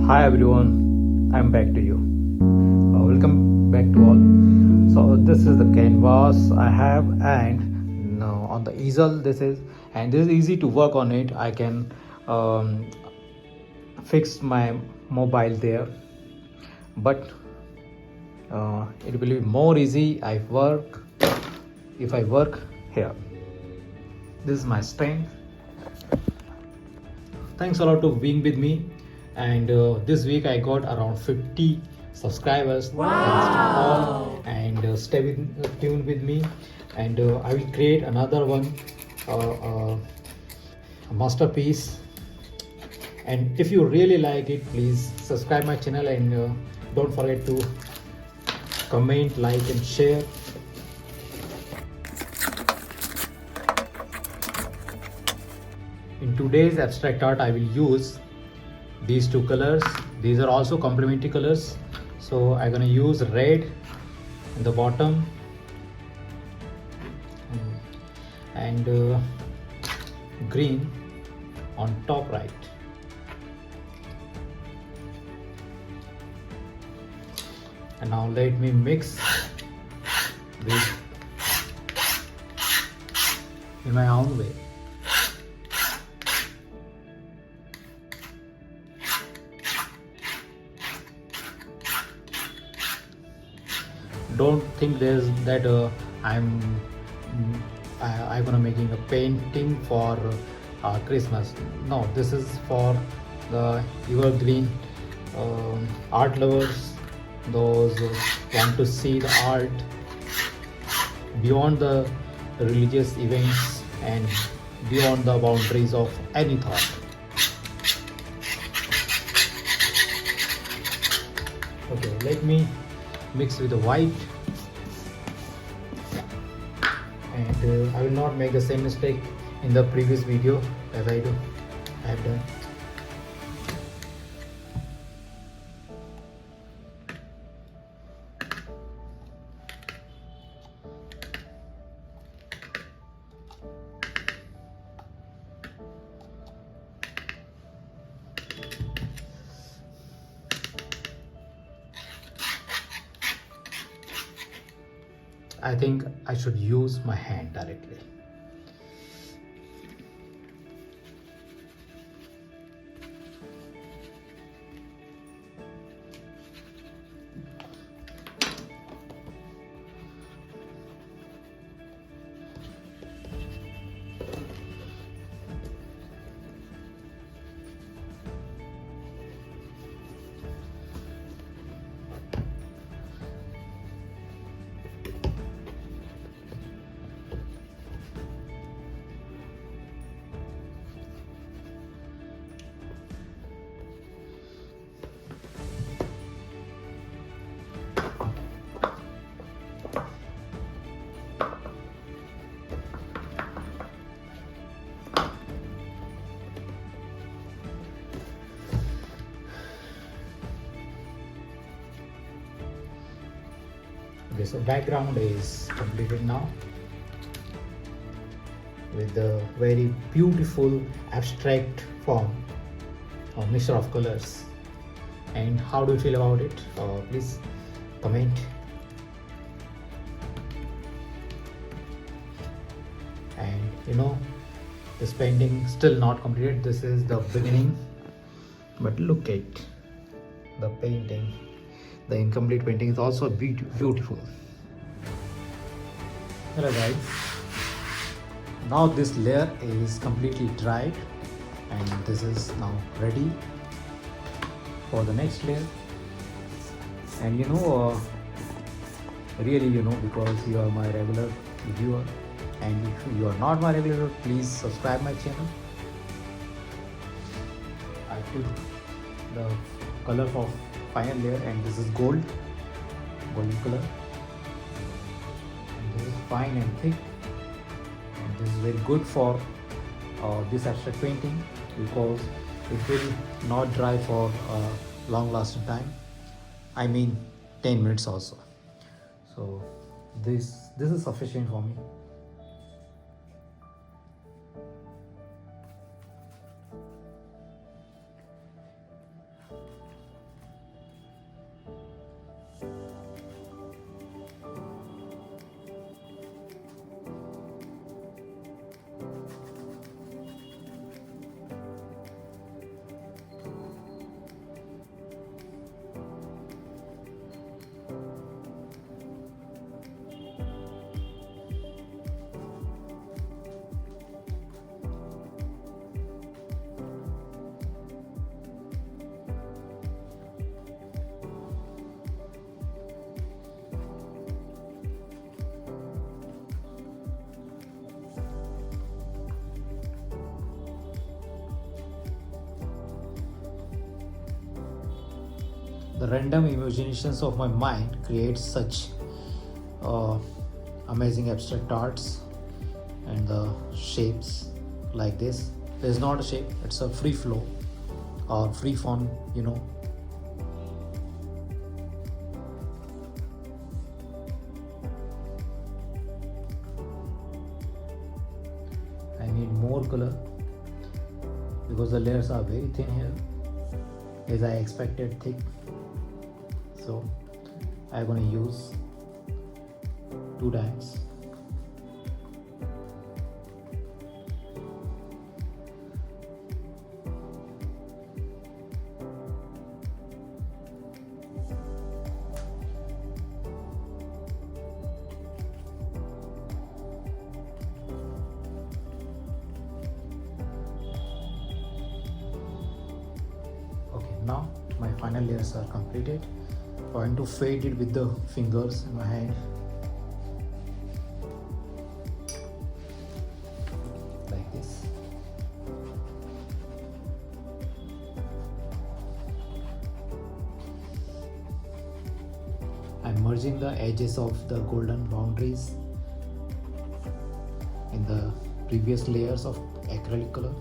Hi everyone, I'm back to you. Welcome back to all. So this is the canvas I have, and on the easel this is, and this is easy to work on it. I can um, fix my mobile there, but it will be more easy if I work here. This is my strength. Thanks a lot to being with me, and this week I got around 50 subscribers. Wow. Thanks to all, and tuned with me, and I will create another one, a masterpiece. And if you really like it, please subscribe my channel, and don't forget to comment, like and share. In today's abstract art, I will use these two colors. These are also complementary colors. So I'm gonna use red in the bottom and green on top right. And now let me mix this in my own way. Don't think there's that I'm gonna making a painting for Christmas. No, this is for the evergreen art lovers, those who want to see the art beyond the religious events and beyond the boundaries of any thought. Okay, let me mix with the white, and I will not make the same mistake in the previous video as I have done. I think I should use my hand directly. Okay, so background is completed now with the very beautiful abstract form or mixture of colors. And how do you feel about it? Please comment. And this painting still not completed. This is the beginning, but look at the painting. The incomplete painting is also beautiful. Hello guys, now this layer is completely dried, and this is now ready for the next layer. And really because you are my regular viewer, and if you are not my regular viewer, please subscribe my channel. I took the color of final layer, and this is golden color, and this is fine and thick, and this is very good for this abstract painting because it will not dry for a long lasting time. I mean 10 minutes also. So this is sufficient for me. the random imaginations of my mind creates such uh, amazing abstract arts and the shapes like this. There's not a shape, it's a free flow or free form, I need more color because the layers are very thin here, as I expected thick, so I'm going to use 2 times. Now my final layers are completed. I'm going to fade it with the fingers in my hand like this. I'm merging the edges of the golden boundaries in the previous layers of acrylic color.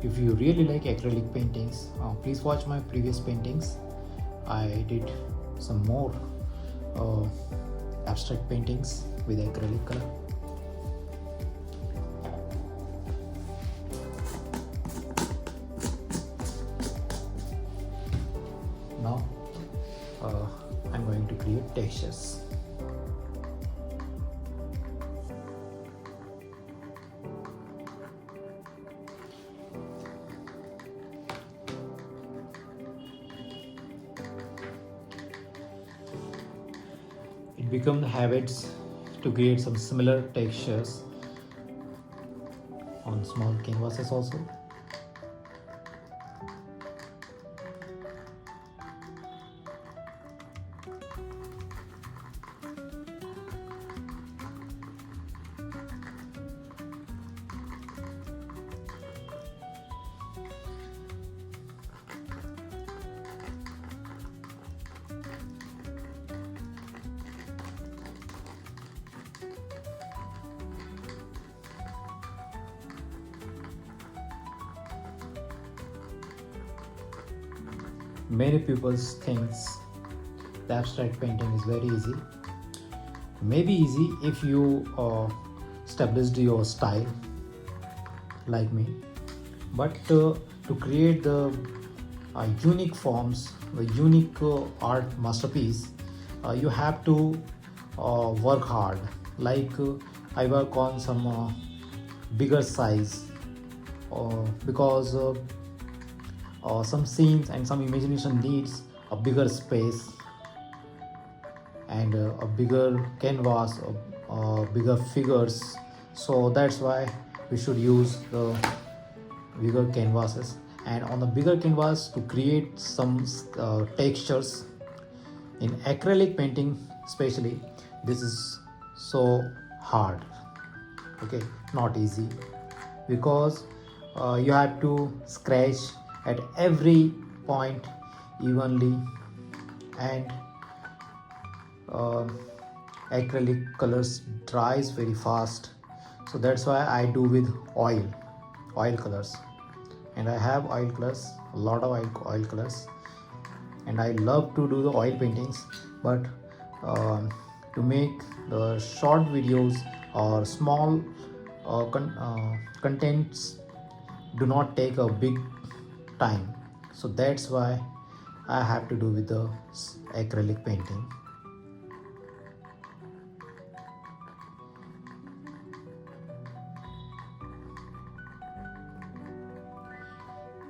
If you really like acrylic paintings, please watch my previous paintings. I did some more abstract paintings with acrylic color. Now I'm going to create textures. It becomes habits to create some similar textures on small canvases also. Many people think the abstract painting is very easy. Maybe easy if you established your style like me, but to create the unique forms, the unique art masterpiece, you have to work hard. Like I work on some bigger size because some scenes and some imagination needs a bigger space and a bigger canvas, bigger figures. So that's why we should use the bigger canvases, and on the bigger canvas to create some textures. In acrylic painting especially, this is so hard, okay, not easy, because you have to scratch at every point evenly, and acrylic colors dries very fast, so that's why I do with oil colors, and I have oil colors, a lot of oil colors, and I love to do the oil paintings. But to make the short videos or small contents do not take a big time, so that's why I have to do with the acrylic painting.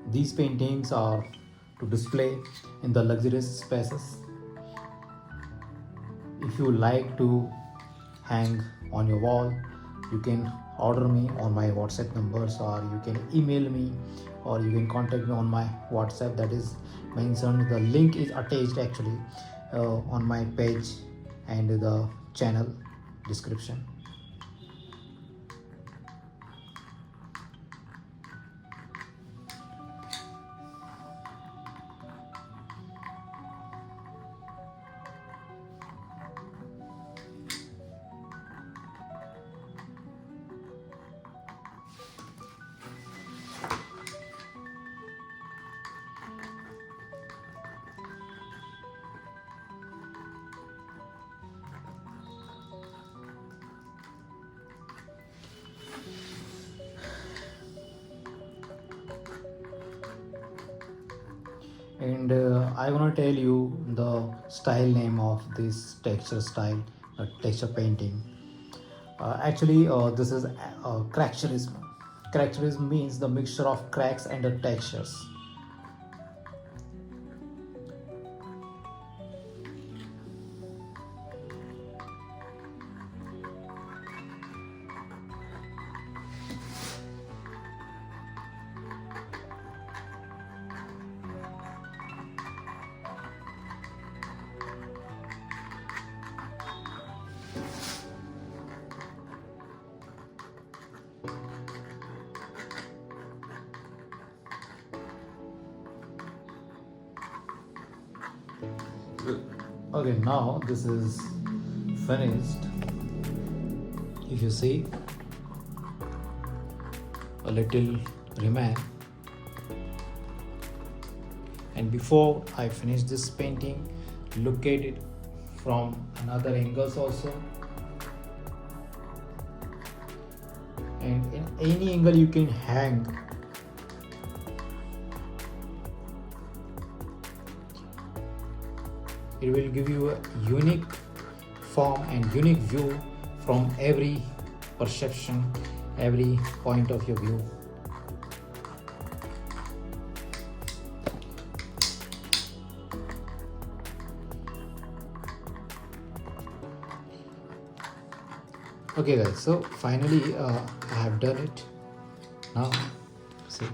These paintings are to display in the luxurious spaces. If you like to hang on your wall, you can order me on my WhatsApp numbers, or you can email me, or you can contact me on my WhatsApp that is mentioned. The link is attached actually on my page and the channel description. and I want to tell you the style name of this texture style, texture painting. Actually, this is Cracturism. Cracturism means the mixture of cracks and the textures. Okay, now this is finished. If you see, a little remain, and before I finish this painting, look at it from another angles also, and in any angle you can hang. It will give you a unique form and unique view from every perception, every point of your view. Okay guys, so finally I have done it. Now see,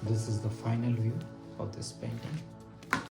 this is the final view of this painting.